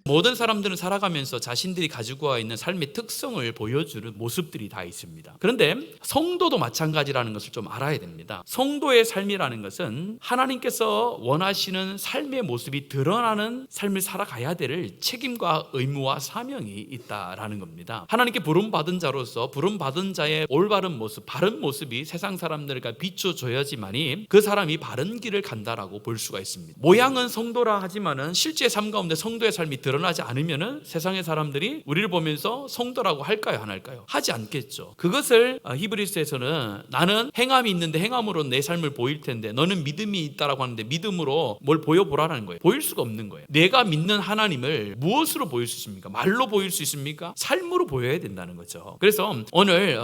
모든 사람들은 살아가면서 자신들이 가지고 와 있는 삶의 특성을 보여주는 모습들이 다 있습니다. 그런데 성도도 마찬가지라는 것을 좀 알아야 됩니다. 성도의 삶이라는 것은 하나님께서 원하시는 삶의 모습이 드러나는 삶을 살아가야 될 책임과 의무와 사명이 있다라는 겁니다. 하나님께 부름받은 자로서 부름받은 자의 올바른 모습, 바른 모습이 세상 사람들과 비춰줘야지만이 그 사람이 바른 길을 간다라고 볼 수가 있습니다. 모양은 성도라 하지만은 실제 삶 가운데 성도의 삶이 드러나지 않으면은 세상의 사람들이 우리를 보면서 성도라고 할까요, 안 할까요? 하지 않겠죠. 그것을 히브리서에서는 나는 행함이 있는데 행함으로 내 삶을 보일 텐데 너는 믿음이 있다라고 하는데 믿음으로 뭘 보여보라는 거예요. 보일 수가 없는 거예요. 내가 믿는 하나님을 무엇으로 보일 수 있습니까? 말로 보일 수 있습니까? 삶으로 보여야 된다는 거죠. 그래서 오늘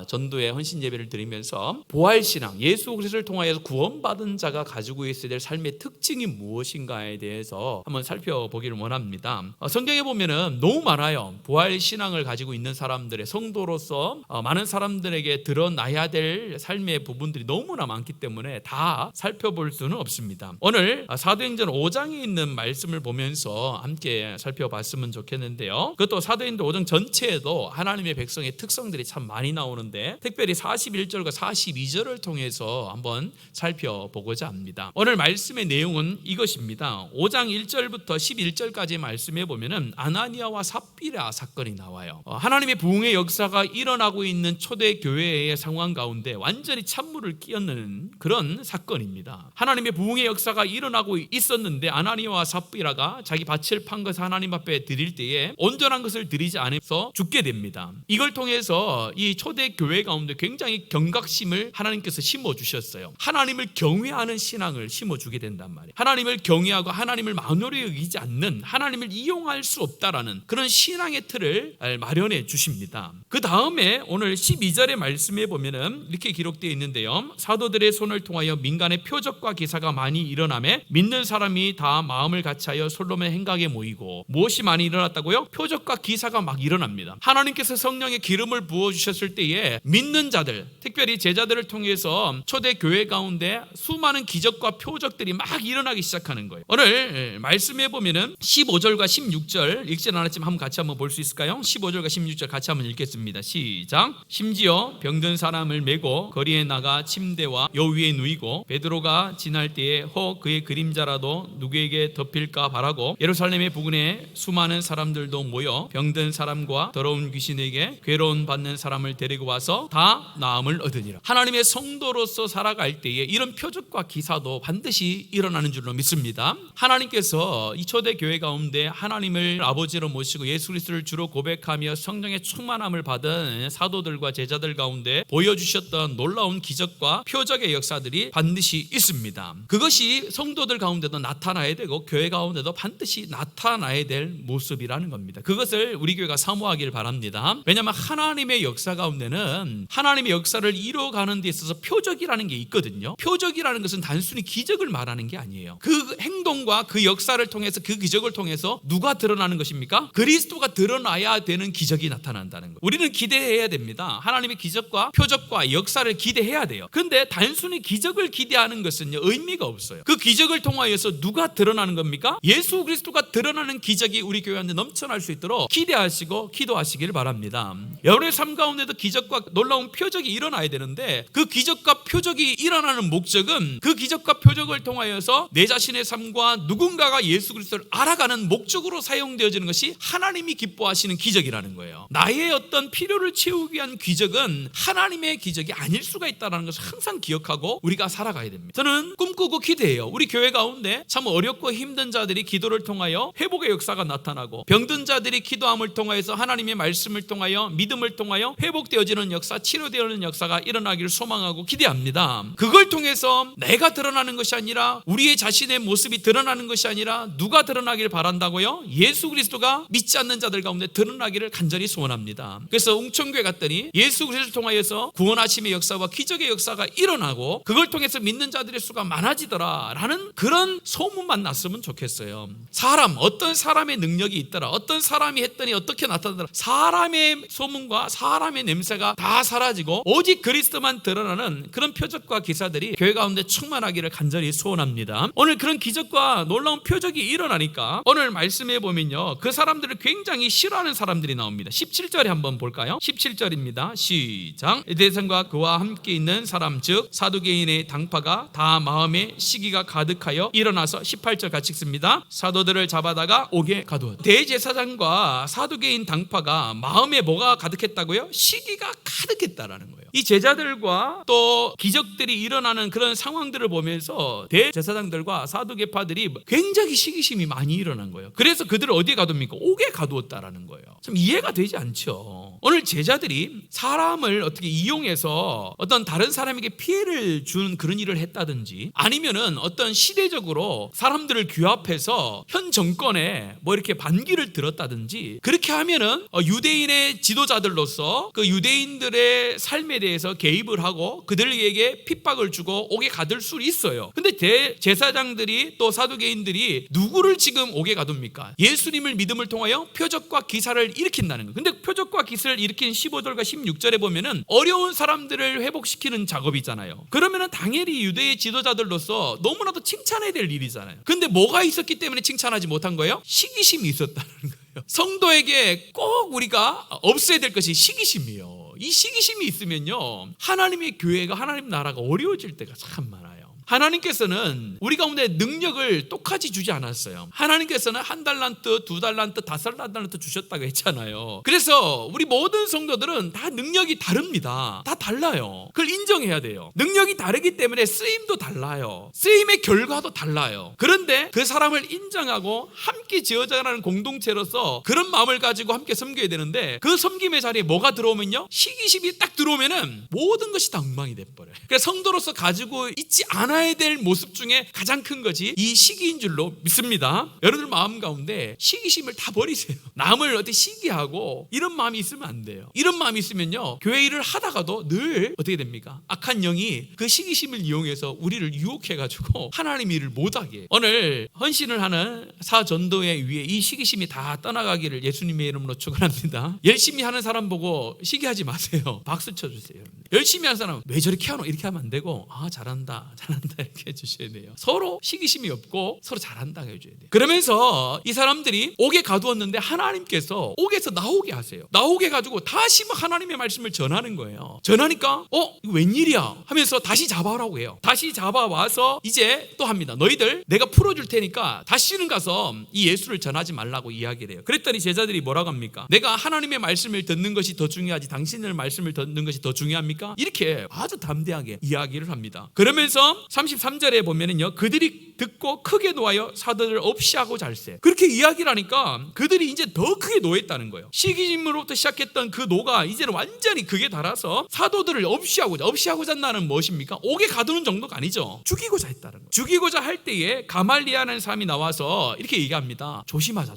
전도의 헌신 예배를 드리면서 부활신앙, 예수 그리스도를 통하여 구원받은 자가 가지고 있어야 될 삶의 특징이 무엇인가에 대해서 한번 살펴보기를 원합니다. 성경에 보면은 너무 많아요. 부활신앙을 가지고 있는 사람들의 성도로서 많은 사람들에게 드러나야 될 삶의 부분들이 너무나 많기 때문에 다 살펴볼 수는 없습니다. 오늘 사도행전 5장에 있는 말씀을 보면서 함께 살펴봤으면 좋겠는데요. 그것도 사도행전 5장 전체에도 하나님의 백성의 특성들이 참 많이 나오는데 특별히 41절과 42절을 통해서 한번 살펴보고자 합니다. 오늘 말씀의 내용은 이것입니다. 5장 1절부터 11절까지 말씀해 보면은 아나니아와 삽비라 사건이 나와요. 하나님의 부흥의 역사가 일어나고 있는 초대 교회의 상황 가운데 완전히 찬물을 끼얹는 그런 사건입니다. 하나님의 부흥의 역사가 일어나고 있었는데 아나니아와 삽비라가 자기 밭을 판 것을 하나님 앞에 드릴 때에 온전한 것을 드리지 않아서 죽게 됩니다. 이걸 통해서 이 초대 교회 가운데 굉장히 경각심을 하나님께서 심어주셨어요. 하나님을 경외하는 신앙을 심어주게 된단 말이에요. 하나님을 경외하고 하나님을 만홀히 여기지 않는, 하나님을 이용할 수 없다라는 그런 신앙의 틀을 마련해 주십니다. 그 다음에 오늘 12절의 말씀에 보면은 이렇게 기록되어 있는데요. 사도들의 손을 통하여 민간의 표적과 기사가 많이 일어나매 믿는 사람이 다 마음을 같이하여 솔로몬 행각에 모이고, 무엇이 많이 일어났다고요? 표적과 기사가 막 일어납니다. 하나님께서 성령의 기름을 부어주셨을 때에 믿는 자들, 특별히 제자들을 통해서 초대 교회 가운데 수많은 기적과 표적들이 막 일어나기 시작하는 거예요. 오늘 말씀해 보면은 15절과 16절 읽진 않았지만 한번 같이 한번 볼 수 있을까요? 15절과 16절 같이 한번 읽겠습니다. 시작. 심지어 병든 사람을 메고 거리에 나가 침대와 요 위에 누이고 베드로가 지날 때에 혹 그의 그림자라도 누구에게 덮일까 바라고 예루살렘의 부근에 수많은 사람들도 모여 병든 사람과 더러운 귀신에게 괴로움 받는 사람을 데리고 와서 다 나음을 얻으니라. 하나님의 성도로서 살아갈 때에 이런 표적과 기사도 반드시 일어나는 줄로 믿습니다. 하나님께서 이 초대 교회 가운데 하나님을 아버지로 모시고 예수 그리스도를 주로 고백하며 성령의 충만함을 받은 사도들과 제자들 가운데 보여주셨던 놀라운 기적과 표적의 역사들이 반드시 있습니다. 그것이 성도들 가운데도 나타나야 되고 교회 가운데도 반드시 나타나야 될 모습이라는 겁니다. 그것을 우리 교회가 사모하기를 바랍니다. 왜냐하면 하나님의 역사 가운데는 하나님의 역사를 이루어가는 데 있어서 표적이라는 게 있거든요. 표적이라는 것은 단순히 기적을 말하는 게 아니에요. 그 행동과 그 역사를 통해서, 그 기적을 통해서 누가 드러나는 것입니까? 그리스도가 드러나야 되는 기적이 나타난다는 거예요. 우리는 기대해야 됩니다. 하나님의 기적과 표적과 역사를 기대해야 돼요. 그런데 단순히 기적을 기대하는 것은 의미가 없어요. 그 기적을 통하여서 누가 드러나는 겁니까? 예수 그리스도가 드러나는 기적이 우리 교회한테 넘쳐날 수 있도록 기대하시고 기도하시기를 바랍니다. 여러분의 삶 가운데도 기적과 놀라운 표적이 일어나야 되는데 그 기적과 표적이 일어나는 목적은 그 기적과 표적을 통하여서 내 자신의 삶과 누군가가 예수 그리스도를 알아가는 목적으로 사용되어지는 것이 하나님이 기뻐하시는 기적이라는 거예요. 나의 어떤 필요를 채우기 위한 기적은 하나님의 기적이 아닐 수가 있다는 것을 항상 기억하고 우리가 살아가야 됩니다. 저는 꿈꾸고 기대해요. 우리 교회 가운데 참 어렵고 힘든 자들이 기도를 통하여 회복의 역사가 나타나고 병든 자들이 기도함을 통하여서 하나님의 말씀을 통하여 믿음을 통하여 회복되어지는 역사, 치료되어지는 역사가 일어나기를 소망하고 기대합니다. 그걸 통해서 내가 드러나는 것이 아니라 우리의 자신의 모습이 드러나는 것이 아니라 누가 드러나기를 바란다고요? 예수 그리스도가 믿지 않는 자들 가운데 드러나기를 간절히 소원합니다. 그래서 웅천교회 갔더니 예수 그리스도를 통하여서 구원하심의 역사와 기적의 역사가 일어나고 그걸 통해서 믿는 자들의 수가 많아지더라 라는 그런 소문만 났으면 좋겠어요. 어떤 사람의 능력이 있더라, 어떤 사람이 했더니 어떻게 나타나더라, 사람의 소문과 사람의 냄새가 다 사라지고 오직 그리스도만 드러나는 그런 표적과 기사들이 교회 가운데 충만하기를 간절히 소원합니다. 오늘 그런 기적과 놀라운 표적이 일어나니까 나옵니까? 오늘 말씀해 보면요, 그 사람들을 굉장히 싫어하는 사람들이 나옵니다. 17절에 한번 볼까요? 17절입니다. 시작. 대선과 그와 함께 있는 사람 즉 사두개인의 당파가 다 마음에 시기가 가득하여 일어나서 18절 같이 읽습니다. 사도들을 잡아다가 옥에 가두었다. 대제사장과 사두개인 당파가 마음에 뭐가 가득했다고요? 시기가 가득했다라는 거예요. 이 제자들과 또 기적들이 일어나는 그런 상황들을 보면서 대제사장들과 사두개파들이 굉장히 시기심이 많이 일어난 거예요. 그래서 그들을 어디에 가둡니까? 옥에 가두었다라는 거예요. 참 이해가 되지 않죠. 오늘 제자들이 사람을 어떻게 이용해서 어떤 다른 사람에게 피해를 준 그런 일을 했다든지, 아니면은 어떤 시대적으로 사람들을 규합해서 현 정권에 뭐 이렇게 반기를 들었다든지, 그렇게 하면은 유대인의 지도자들로서 그 유대인들의 삶에 대해서 개입을 하고 그들에게 핍박을 주고 옥에 가둘 수 있어요. 근데 제사장들이 또 사두개인들이 누구를 지금 옥에 가둡니까? 예수님을 믿음을 통하여 표적과 기사를 일으킨다는 거예요. 근데 표적과 기사를 일으킨 15절과 16절에 보면은 어려운 사람들을 회복시키는 작업이잖아요. 그러면은 당연히 유대의 지도자들로서 너무나도 칭찬해야 될 일이잖아요. 근데 뭐가 있었기 때문에 칭찬하지 못한 거예요? 시기심이 있었다는 거예요. 성도에게 꼭 우리가 없애야 될 것이 시기심이에요. 이 시기심이 있으면요, 하나님의 교회가, 하나님 나라가 어려워질 때가 참 많아요. 하나님께서는 우리 가운데 능력을 똑같이 주지 않았어요. 하나님께서는 1달란트, 2달란트, 5달란트 주셨다고 했잖아요. 그래서 우리 모든 성도들은 다 능력이 다릅니다. 다 달라요. 그걸 인정해야 돼요. 능력이 다르기 때문에 쓰임도 달라요. 쓰임의 결과도 달라요. 그런데 그 사람을 인정하고 함께 지어져가는 공동체로서 그런 마음을 가지고 함께 섬겨야 되는데, 그 섬김의 자리에 뭐가 들어오면요, 시기심이 딱 들어오면은 모든 것이 다 엉망이 돼버려요. 그래서 성도로서 가지고 있지 않아야 될 모습 중에 가장 큰 것이 이 시기인 줄로 믿습니다. 여러분들 마음 가운데 시기심을 다 버리세요. 남을 어떻게 시기하고 이런 마음이 있으면 안 돼요. 이런 마음이 있으면요, 교회 일을 하다가도 늘 어떻게 됩니까? 악한 영이 그 시기심을 이용해서 우리를 유혹해가지고 하나님 일을 못하게 해요. 오늘 헌신을 하는 사전도회 위에 이 시기심이 다 떠나가기를 예수님의 이름으로 축원합니다. 열심히 하는 사람 보고 시기하지 마세요. 박수 쳐주세요. 열심히 하는 사람 왜 저렇게 하노? 이렇게 하면 안 되고, 잘한다 이렇게 해주셔야 돼요. 서로 시기심이 없고 서로 잘한다 해줘야 돼요. 그러면서 이 사람들이 옥에 가두었는데 하나님께서 옥에서 나오게 하세요. 나오게 가지고 다시 하나님의 말씀을 전하는 거예요. 전하니까 이거 웬일이야 하면서 다시 잡아오라고 해요. 다시 잡아와서 이제 또 합니다. 너희들 내가 풀어줄 테니까 다시는 가서 이 예수를 전하지 말라고 이야기를 해요. 그랬더니 제자들이 뭐라고 합니까? 내가 하나님의 말씀을 듣는 것이 더 중요하지 당신의 말씀을 듣는 것이 더 중요합니까? 이렇게 아주 담대하게 이야기를 합니다. 그러면서 33절에 보면은요, 그들이 듣고 크게 노하여 사도들 없이 하고 잘세. 그렇게 이야기를 하니까 그들이 이제 더 크게 노했다는 거예요. 시기심으로부터 시작했던 그 노가 이제는 완전히 극에 달아서 사도들을 없이 하고자 한다는 무엇입니까? 옥에 가두는 정도가 아니죠. 죽이고자 했다는 거예요. 죽이고자 할 때에 가말리아라는 사람이 나와서 이렇게 얘기합니다. 조심하자.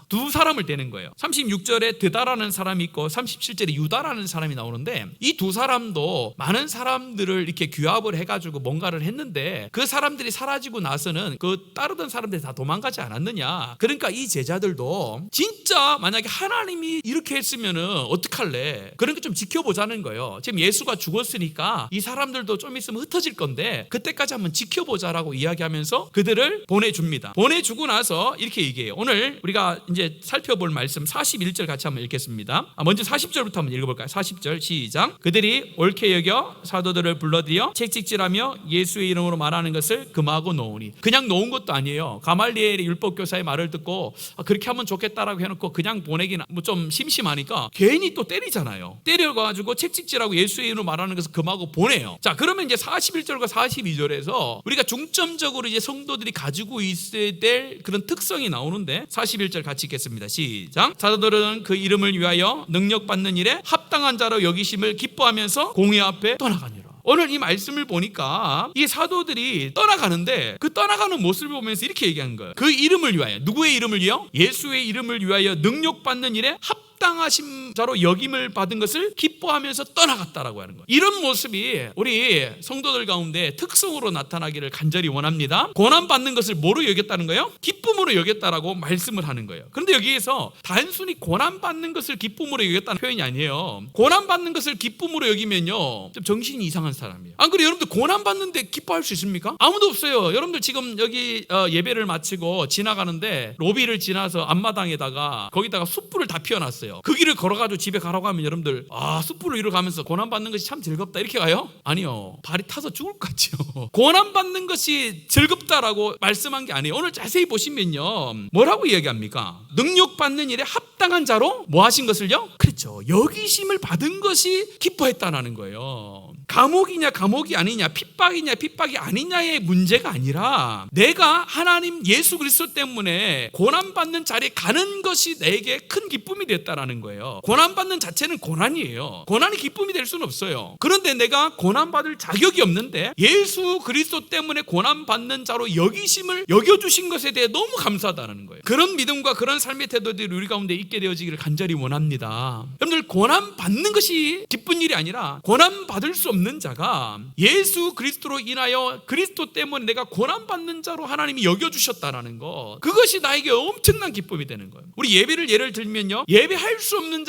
두 사람을 대는 거예요. 36절에 드다라는 사람이 있고 37절에 유다라는 사람이 나오는데, 이 두 사람도 많은 사람들을 이렇게 규합을 해가지고 뭔가를 했는데 그 사람들이 사라지고 나서는 그 따르던 사람들이 다 도망가지 않았느냐. 그러니까 이 제자들도 진짜 만약에 하나님이 이렇게 했으면은 어떡할래? 그러니까 좀 지켜보자는 거예요. 지금 예수가 죽었으니까 이 사람들도 좀 있으면 흩어질 건데 그때까지 한번 지켜보자라고 이야기하면서 그들을 보내줍니다. 보내주고 나서 이렇게 얘기해요. 오늘 우리가 이제 살펴볼 말씀 41절 같이 한번 읽겠습니다. 먼저 40절부터 한번 읽어볼까요? 40절 시작. 그들이 옳게 여겨 사도들을 불러들여 책찍질하며 예수의 이름으로 말하는 것을 금하고 놓으니. 그냥 놓은 것도 아니에요. 가말리엘의 율법교사의 말을 듣고 그렇게 하면 좋겠다라고 해놓고 그냥 보내기는 좀 심심하니까 괜히 또 때리잖아요. 때려가지고 책찍질하고 예수의 이름으로 말하는 것을 금하고 보내요. 자, 그러면 이제 41절과 42절에서 우리가 중점적으로 이제 성도들이 가지고 있어야 될 그런 특성이 나오는데, 41절 같이 읽겠습니다. 시작. 사도들은 그 이름을 위하여 능력받는 일에 합당한 자로 여기심을 기뻐하면서 공회 앞에 떠나가니라. 오늘 이 말씀을 보니까 이 사도들이 떠나가는데 그 떠나가는 모습을 보면서 이렇게 얘기하는 거예요. 그 이름을 위하여, 누구의 이름을 위하여? 예수의 이름을 위하여 능력받는 일에 합당한 합당하신 자로 여김을 받은 것을 기뻐하면서 떠나갔다라고 하는 거예요. 이런 모습이 우리 성도들 가운데 특성으로 나타나기를 간절히 원합니다. 고난받는 것을 뭐로 여겼다는 거예요? 기쁨으로 여겼다라고 말씀을 하는 거예요. 그런데 여기에서 단순히 고난받는 것을 기쁨으로 여겼다는 표현이 아니에요. 고난받는 것을 기쁨으로 여기면요, 좀 정신이 이상한 사람이에요. 안 그래요? 여러분들 고난받는데 기뻐할 수 있습니까? 아무도 없어요. 여러분들 지금 여기 예배를 마치고 지나가는데 로비를 지나서 앞마당에다가 거기다가 숯불을 다 피워놨어요. 그 길을 걸어가지고 집에 가라고 하면 여러분들 숯불을 이러 가면서 고난받는 것이 참 즐겁다 이렇게 가요? 아니요. 발이 타서 죽을 것 같죠. 고난받는 것이 즐겁다라고 말씀한 게 아니에요. 오늘 자세히 보시면요, 뭐라고 이야기합니까? 능력받는 일에 합당한 자로 뭐 하신 것을요? 그렇죠. 여기심을 받은 것이 기뻐했다는 거예요. 감옥이냐 감옥이 아니냐, 핍박이냐 핍박이 아니냐의 문제가 아니라 내가 하나님 예수 그리스도 때문에 고난받는 자리에 가는 것이 내게 큰 기쁨이 됐다라는 거예요. 고난받는 자체는 고난이에요. 고난이 기쁨이 될 수는 없어요. 그런데 내가 고난받을 자격이 없는데 예수 그리스도 때문에 고난받는 자로 여기심을 여겨주신 것에 대해 너무 감사하다는 거예요. 그런 믿음과 그런 삶의 태도들이 우리 가운데 있게 되어지기를 간절히 원합니다. 여러분들, 고난받는 것이 기쁜 일이 아니라 고난받을 수 없는 자가 예수 그리스도로 인하여 그리스도 때문에 내가 고난받는 자로 하나님이 여겨주셨다라는 것, 그것이 나에게 엄청난 기쁨이 되는 거예요. 우리 예배를 예를 들면요, 예배할 수 없는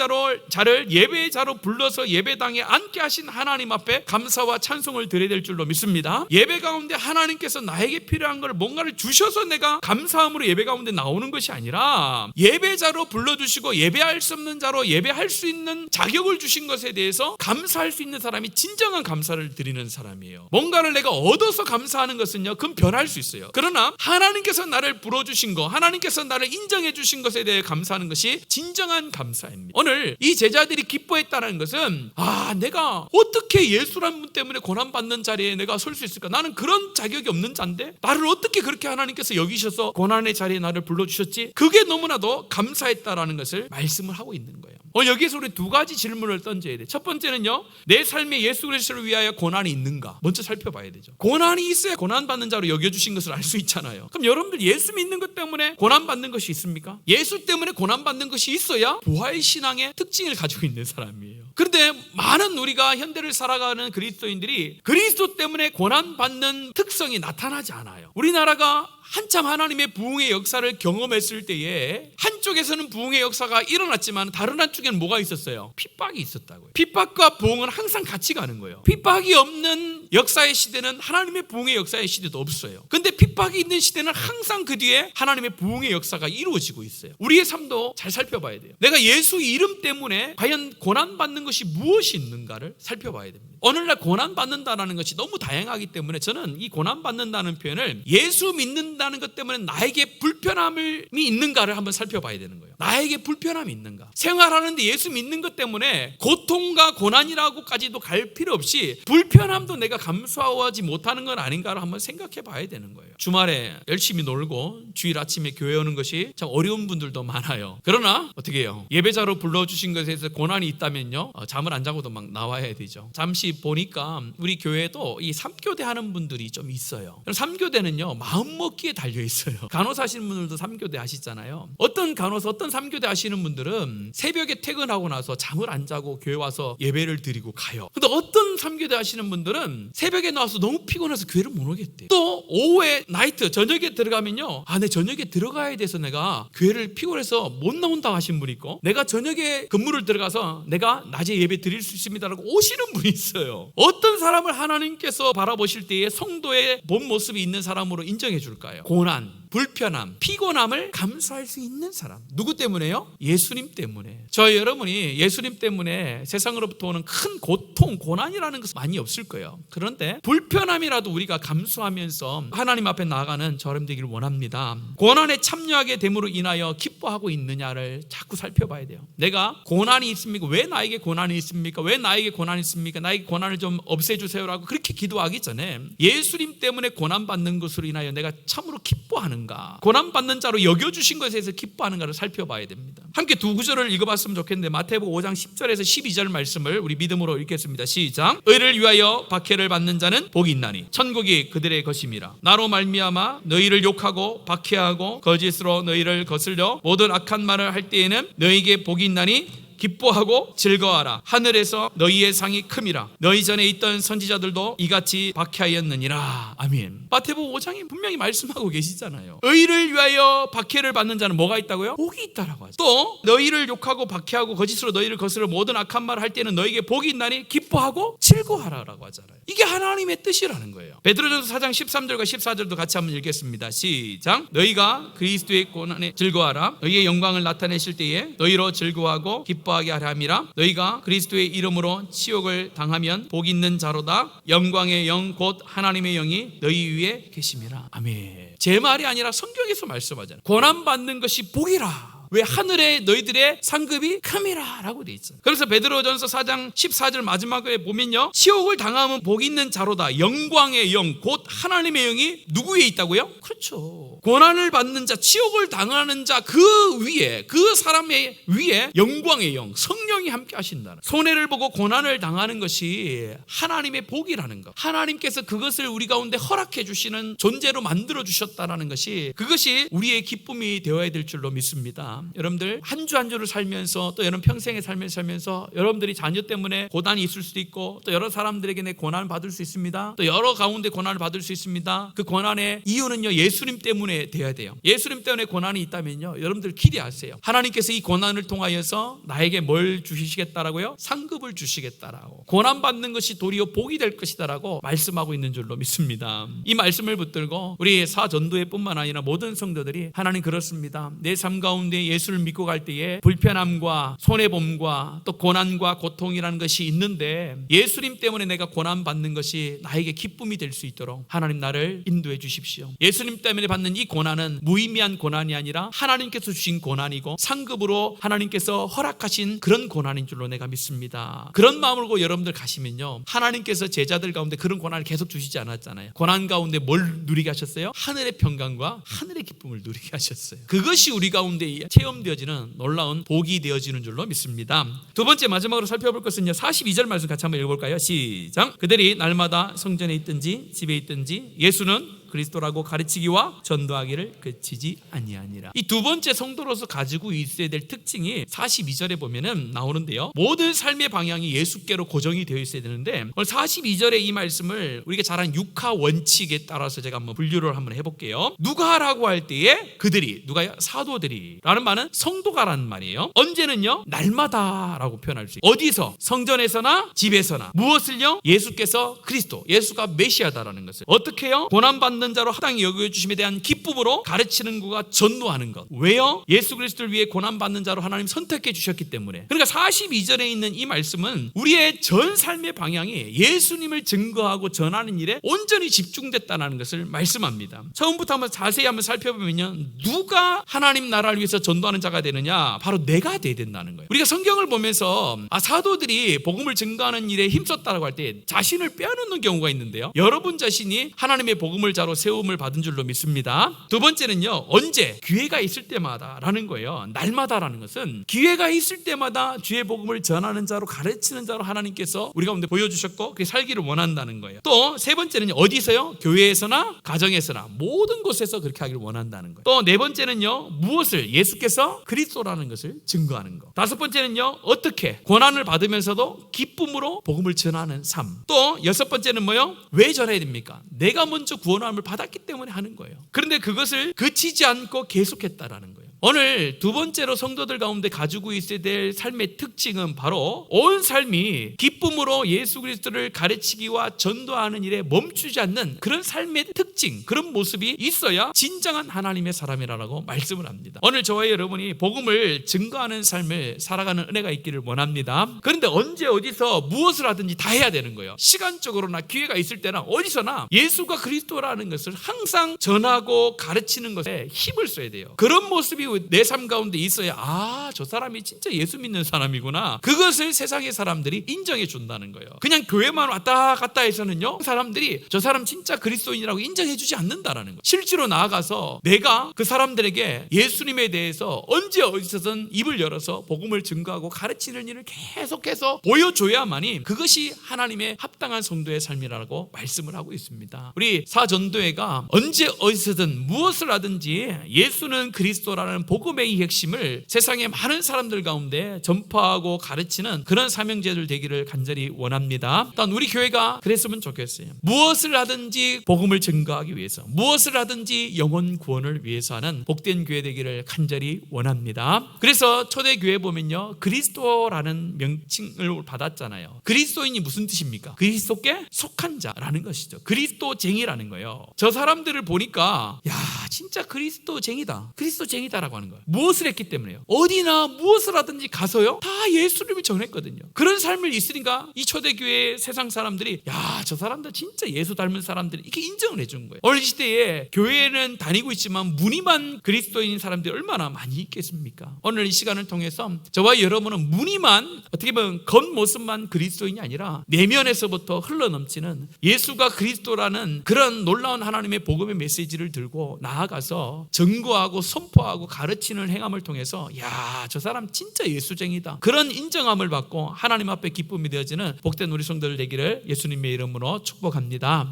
자를 예배자로 불러서 예배당에 앉게 하신 하나님 앞에 감사와 찬송을 드려야 될 줄로 믿습니다. 예배 가운데 하나님께서 나에게 필요한 걸 뭔가를 주셔서 내가 감사함으로 예배 가운데 나오는 것이 아니라 예배자로 불러주시고 예배할 수 없는 자로 예배할 수 있는 자격을 주신 것에 대해서 감사할 수 있는 사람이 진정한 감사를 드리는 사람이에요. 뭔가를 내가 얻어서 감사하는 것은요, 그건 변할 수 있어요. 그러나 하나님께서 나를 불러주신 것, 하나님께서 나를 인정해 주신 것에 대해 감사하는 것이 진정한 감사입니다. 오늘 이 제자들이 기뻐했다는 것은 내가 어떻게 예수라는 분 때문에 고난받는 자리에 내가 설 수 있을까? 나는 그런 자격이 없는 자인데 나를 어떻게 그렇게 하나님께서 여기셔서 고난의 자리에 나를 불러주셨지? 그게 너무나도 감사했다라는 것을 말씀을 하고 있는 거예요. 여기에서 우리 두 가지 질문을 던져야 돼. 첫 번째는요, 내 삶에 예수 그리스도를 위하여 고난이 있는가 먼저 살펴봐야 되죠. 고난이 있어야 고난받는 자로 여겨주신 것을 알 수 있잖아요. 그럼 여러분들 예수 믿는 것 때문에 고난받는 것이 있습니까? 예수 때문에 고난받는 것이 있어야 부활신앙의 특징을 가지고 있는 사람이에요. 그런데 많은 우리가 현대를 살아가는 그리스도인들이 그리스도 때문에 고난받는 특성이 나타나지 않아요. 우리나라가 한참 하나님의 부흥의 역사를 경험했을 때에 한쪽에서는 부흥의 역사가 일어났지만 다른 한쪽에는 뭐가 있었어요? 핍박이 있었다고요. 핍박과 부흥은 항상 같이 가는 거예요. 핍박이 없는 역사의 시대는 하나님의 부흥의 역사의 시대도 없어요. 근데 핍박이 있는 시대는 항상 그 뒤에 하나님의 부흥의 역사가 이루어지고 있어요. 우리의 삶도 잘 살펴봐야 돼요. 내가 예수 이름 때문에 과연 고난받는 것이 무엇이 있는가를 살펴봐야 됩니다. 오늘날 고난받는다는 것이 너무 다양하기 때문에 저는 이 고난받는다는 표현을 예수 믿는다는 것 때문에 나에게 불편함이 있는가를 한번 살펴봐야 되는 거예요. 나에게 불편함이 있는가? 생활하는데 예수 믿는 것 때문에 고통과 고난이라고까지도 갈 필요 없이 불편함도 내가 감수하지 못하는 건 아닌가를 한번 생각해 봐야 되는 거예요. 주말에 열심히 놀고 주일 아침에 교회 오는 것이 참 어려운 분들도 많아요. 그러나 어떻게 해요? 예배자로 불러주신 것에 대해서 고난이 있다면요, 잠을 안 자고도 막 나와야 되죠. 잠시 보니까 우리 교회에도 이 3교대 하는 분들이 좀 있어요. 3교대는요 마음먹기에 달려 있어요. 간호사 하시는 분들도 3교대 하시잖아요. 어떤 간호사, 어떤 3교대 하시는 분들은 새벽에 퇴근하고 나서 잠을 안 자고 교회 와서 예배를 드리고 가요. 근데 어떤 3교대 하시는 분들은 새벽에 나와서 너무 피곤해서 교회를 못 오겠대요. 또 오후에 나이트, 저녁에 들어가면요, 내 저녁에 들어가야 돼서 내가 교회를 피곤해서 못 나온다 하신 분이 있고, 내가 저녁에 근무를 들어가서 내가 낮에 예배 드릴 수 있습니다라고 오시는 분이 있어요. 어떤 사람을 하나님께서 바라보실 때에 성도의 본 모습이 있는 사람으로 인정해 줄까요? 고난, 불편함, 피곤함을 감수할 수 있는 사람. 누구 때문에요? 예수님 때문에. 저희 여러분이 예수님 때문에 세상으로부터 오는 큰 고통, 고난이라는 것은 많이 없을 거예요. 그런데 불편함이라도 우리가 감수하면서 하나님 앞에 나아가는 저람 되기를 원합니다. 고난에 참여하게 됨으로 인하여 기뻐하고 있느냐를 자꾸 살펴봐야 돼요. 내가 고난이 있습니까? 왜 나에게 고난이 있습니까? 왜 나에게 고난이 있습니까? 나에게 고난을 좀 없애주세요라고 그렇게 기도하기 전에 예수님 때문에 고난받는 것으로 인하여 내가 참으로 기뻐하는 고난받는 자로 여겨주신 것에 대해서 기뻐하는가를 살펴봐야 됩니다. 함께 두 구절을 읽어봤으면 좋겠는데, 마태복음 5장 10절에서 12절 말씀을 우리 믿음으로 읽겠습니다. 시작. 의를 위하여 박해를 받는 자는 복이 있나니 천국이 그들의 것임이라. 나로 말미암아 너희를 욕하고 박해하고 거짓으로 너희를 거슬려 모든 악한 말을 할 때에는 너희에게 복이 있나니 기뻐하고 즐거워하라. 하늘에서 너희의 상이 큼이라. 너희 전에 있던 선지자들도 이같이 박해하였느니라. 아멘. 마태복음 5장에 분명히 말씀하고 계시잖아요. 의를 위하여 박해를 받는 자는 뭐가 있다고요? 복이 있다라고 하죠. 또 너희를 욕하고 박해하고 거짓으로 너희를 거스르 모든 악한 말을 할 때는 너희에게 복이 있나니 기뻐하고 즐거워하라라고 하잖아요. 이게 하나님의 뜻이라는 거예요. 베드로전서 4장 13절과 14절도 같이 한번 읽겠습니다. 시작. 너희가 그리스도의 고난에 즐거워하라. 너희의 영광을 나타내실 때에 너희로 즐거워하고 기뻐하게 하라 함이라. 너희가 그리스도의 이름으로 치욕을 당하면 복 있는 자로다. 영광의 영 곧 하나님의 영이 너희 위에 계심이라. 아멘. 제 말이 아니라 성경에서 말씀하잖아요. 고난받는 것이 복이라. 왜? 하늘에 너희들의 상급이 큼이라 라고 돼 있어요. 그래서 베드로전서 4장 14절 마지막에 보면요, 치욕을 당하면 복 있는 자로다. 영광의 영 곧 하나님의 영이 누구 위에 있다고요? 그렇죠. 고난을 받는 자, 치욕을 당하는 자 그 위에, 그 사람의 위에 영광의 영, 성령이 함께 하신다는, 손해를 보고 고난을 당하는 것이 하나님의 복이라는 것, 하나님께서 그것을 우리 가운데 허락해 주시는 존재로 만들어 주셨다는 것이, 그것이 우리의 기쁨이 되어야 될 줄로 믿습니다. 여러분들 한 주 한 주를 살면서, 또 여러분 평생에 살면서 여러분들이 자녀 때문에 고난이 있을 수도 있고, 또 여러 사람들에게 내 고난을 받을 수 있습니다. 또 여러 가운데 고난을 받을 수 있습니다. 그 고난의 이유는요, 예수님 때문에 돼야 돼요. 예수님 때문에 고난이 있다면요, 여러분들 기대하세요. 하나님께서 이 고난을 통하여서 나에게 뭘 주시겠다라고요? 상급을 주시겠다라고, 고난 받는 것이 도리어 복이 될 것이다라고 말씀하고 있는 줄로 믿습니다. 이 말씀을 붙들고 우리 사전도회 뿐만 아니라 모든 성도들이, 하나님 그렇습니다. 내 삶 가운데 예수를 믿고 갈 때에 불편함과 손해봄과 또 고난과 고통이라는 것이 있는데, 예수님 때문에 내가 고난 받는 것이 나에게 기쁨이 될 수 있도록 하나님 나를 인도해 주십시오. 예수님 때문에 받는 이 고난은 무의미한 고난이 아니라 하나님께서 주신 고난이고 상급으로 하나님께서 허락하신 그런 고난인 줄로 내가 믿습니다. 그런 마음으로 여러분들 가시면요, 하나님께서 제자들 가운데 그런 고난을 계속 주시지 않았잖아요. 고난 가운데 뭘 누리게 하셨어요? 하늘의 평강과 하늘의 기쁨을 누리게 하셨어요. 그것이 우리 가운데 체험되어지는 놀라운 복이 되어지는 줄로 믿습니다. 두 번째, 마지막으로 살펴볼 것은요, 42절 말씀 같이 한번 읽어볼까요? 시작. 그들이 날마다 성전에 있든지 집에 있든지 예수는 그리스도라고 가르치기와 전도하기를 그치지 아니하니라. 이 두 번째 성도로서 가지고 있어야 될 특징이 42절에 보면은 나오는데요, 모든 삶의 방향이 예수께로 고정이 되어 있어야 되는데, 오늘 42절의 이 말씀을 우리가 잘 아는 육하 원칙에 따라서 제가 한번 분류를 한번 해볼게요. 누가라고 할 때에 그들이, 누가요? 사도들이 라는 말은 성도가라는 말이에요. 언제는요? 날마다라고 표현할 수 있어요. 어디서? 성전에서나 집에서나. 무엇을요? 예수께서 그리스도, 예수가 메시아다라는 것을 어떻게요? 고난받는 자로 합당히 여겨주심에 대한 기쁨으로 가르치는 것과 전도하는 것. 왜요? 예수 그리스도를 위해 고난받는 자로 하나님 선택해 주셨기 때문에. 그러니까 42절에 있는 이 말씀은 우리의 전 삶의 방향이 예수님을 증거하고 전하는 일에 온전히 집중됐다는 것을 말씀합니다. 처음부터 한번 자세히 한번 살펴보면요, 누가 하나님 나라를 위해서 전도하는 자가 되느냐? 바로 내가 돼야 된다는 거예요. 우리가 성경을 보면서 사도들이 복음을 증거하는 일에 힘썼다고 할 때 자신을 빼앗는 경우가 있는데요, 여러분 자신이 하나님의 복음을 자로 세움을 받은 줄로 믿습니다. 두 번째는요, 언제? 기회가 있을 때마다 라는 거예요. 날마다라는 것은 기회가 있을 때마다 주의 복음을 전하는 자로, 가르치는 자로 하나님께서 우리 가운데 보여주셨고 그게 살기를 원한다는 거예요. 또 세 번째는요, 어디서요? 교회에서나 가정에서나 모든 곳에서 그렇게 하기를 원한다는 거예요. 또 네 번째는요, 무엇을? 예수께서 그리스도라는 것을 증거하는 것. 다섯 번째는요, 어떻게? 고난을 받으면서도 기쁨으로 복음을 전하는 삶. 또 여섯 번째는 뭐요? 왜 전해야 됩니까? 내가 먼저 구원함을 받았기 때문에 하는 거예요. 그런데 그것을 그치지 않고 계속했다라는 거예요. 오늘 두 번째로 성도들 가운데 가지고 있어야 될 삶의 특징은 바로 온 삶이 기쁨으로 예수 그리스도를 가르치기와 전도하는 일에 멈추지 않는 그런 삶의 특징, 그런 모습이 있어야 진정한 하나님의 사람이라고 말씀을 합니다. 오늘 저와 여러분이 복음을 증거하는 삶을 살아가는 은혜가 있기를 원합니다. 그런데 언제 어디서 무엇을 하든지 다 해야 되는 거예요. 시간적으로나 기회가 있을 때나 어디서나 예수가 그리스도라는 것을 항상 전하고 가르치는 것에 힘을 써야 돼요. 그런 모습이 내 삶 가운데 있어야, 저 사람이 진짜 예수 믿는 사람이구나, 그것을 세상의 사람들이 인정해 준다는 거예요. 그냥 교회만 왔다 갔다 해서는요, 사람들이 저 사람 진짜 그리스도인이라고 인정해 주지 않는다라는 거예요. 실제로 나아가서 내가 그 사람들에게 예수님에 대해서 언제 어디서든 입을 열어서 복음을 증거하고 가르치는 일을 계속해서 보여줘야만이 그것이 하나님의 합당한 성도의 삶이라고 말씀을 하고 있습니다. 우리 사전도회가 언제 어디서든 무엇을 하든지 예수는 그리스도라는 하는 복음의 이 핵심을 세상의 많은 사람들 가운데 전파하고 가르치는 그런 사명제들 되기를 간절히 원합니다. 일단 우리 교회가 그랬으면 좋겠어요. 무엇을 하든지 복음을 증거하기 위해서, 무엇을 하든지 영혼 구원을 위해서 하는 복된 교회 되기를 간절히 원합니다. 그래서 초대교회 보면요, 그리스도라는 명칭을 받았잖아요. 그리스도인이 무슨 뜻입니까? 그리스도께 속한 자라는 것이죠. 그리스도쟁이라는 거예요. 저 사람들을 보니까 야, 진짜 그리스도쟁이다, 그리스도쟁이다라고 하는 거예요. 무엇을 했기 때문에요? 어디나 무엇을 하든지 가서요, 다 예수님을 전했거든요. 그런 삶을 있으니까 이 초대교회 세상 사람들이 야, 저 사람들 진짜 예수 닮은 사람들이 이렇게 인정을 해주는 거예요. 오늘 시대에 교회는 다니고 있지만 무늬만 그리스도인인 사람들이 얼마나 많이 있겠습니까? 오늘 이 시간을 통해서 저와 여러분은 무늬만, 어떻게 보면 겉모습만 그리스도인이 아니라 내면에서부터 흘러넘치는 예수가 그리스도라는 그런 놀라운 하나님의 복음의 메시지를 들고 나아가서 증거하고 선포하고 가르치는 행함을 통해서 야, 저 사람 진짜 예수쟁이다, 그런 인정함을 받고 하나님 앞에 기쁨이 되어지는 복된 우리 성도들 되기를 예수님의 이름으로 축복합니다.